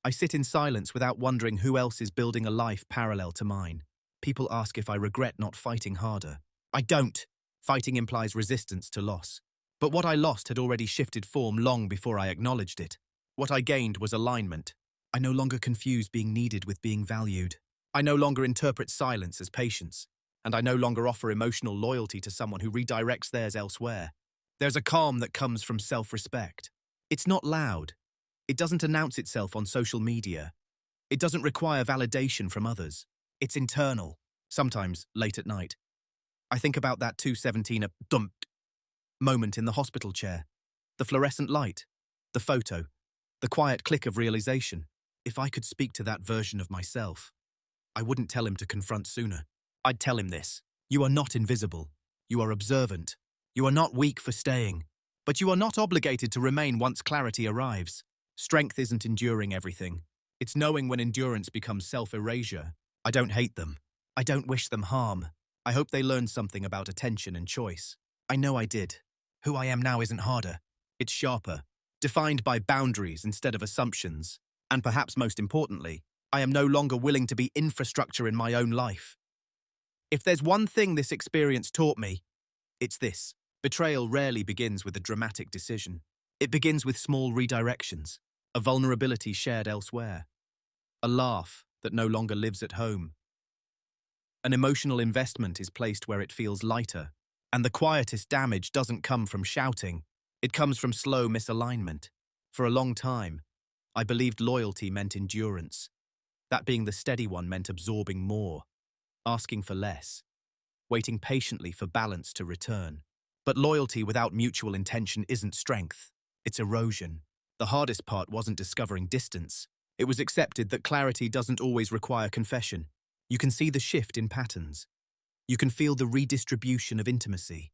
I sit in silence without wondering who else is building a life parallel to mine. People ask if I regret not fighting harder. I don't. Fighting implies resistance to loss. But what I lost had already shifted form long before I acknowledged it. What I gained was alignment. I no longer confuse being needed with being valued. I no longer interpret silence as patience. And I no longer offer emotional loyalty to someone who redirects theirs elsewhere. There's a calm that comes from self-respect. It's not loud. It doesn't announce itself on social media. It doesn't require validation from others. It's internal, sometimes late at night. I think about that 217 moment in the hospital chair. The fluorescent light, the photo, the quiet click of realization. If I could speak to that version of myself, I wouldn't tell him to confront sooner. I'd tell him this. You are not invisible. You are observant. You are not weak for staying. But you are not obligated to remain once clarity arrives. Strength isn't enduring everything. It's knowing when endurance becomes self-erasure. I don't hate them. I don't wish them harm. I hope they learn something about attention and choice. I know I did. Who I am now isn't harder. It's sharper. Defined by boundaries instead of assumptions. And perhaps most importantly, I am no longer willing to be infrastructure in my own life. If there's one thing this experience taught me, it's this. Betrayal rarely begins with a dramatic decision. It begins with small redirections, a vulnerability shared elsewhere, a laugh that no longer lives at home. An emotional investment is placed where it feels lighter, and the quietest damage doesn't come from shouting. It comes from slow misalignment. For a long time, I believed loyalty meant endurance. That being the steady one meant absorbing more, asking for less, waiting patiently for balance to return. But loyalty without mutual intention isn't strength, it's erosion. The hardest part wasn't discovering distance. It was accepted that clarity doesn't always require confession. You can see the shift in patterns. You can feel the redistribution of intimacy.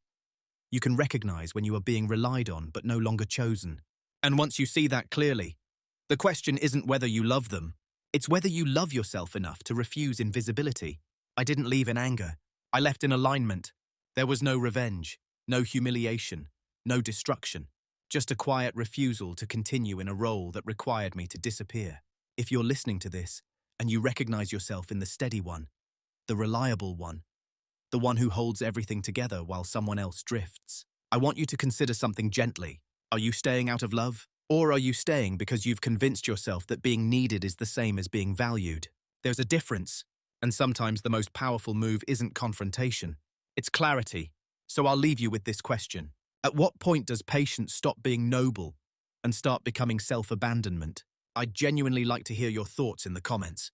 You can recognize when you are being relied on but no longer chosen. And once you see that clearly, the question isn't whether you love them, it's whether you love yourself enough to refuse invisibility. I didn't leave in anger. I left in alignment. There was no revenge, no humiliation, no destruction. Just a quiet refusal to continue in a role that required me to disappear. If you're listening to this, and you recognize yourself in the steady one, the reliable one, the one who holds everything together while someone else drifts, I want you to consider something gently. Are you staying out of love? Or are you staying because you've convinced yourself that being needed is the same as being valued? There's a difference, and sometimes the most powerful move isn't confrontation, it's clarity. So I'll leave you with this question. At what point does patience stop being noble and start becoming self-abandonment? I'd genuinely like to hear your thoughts in the comments.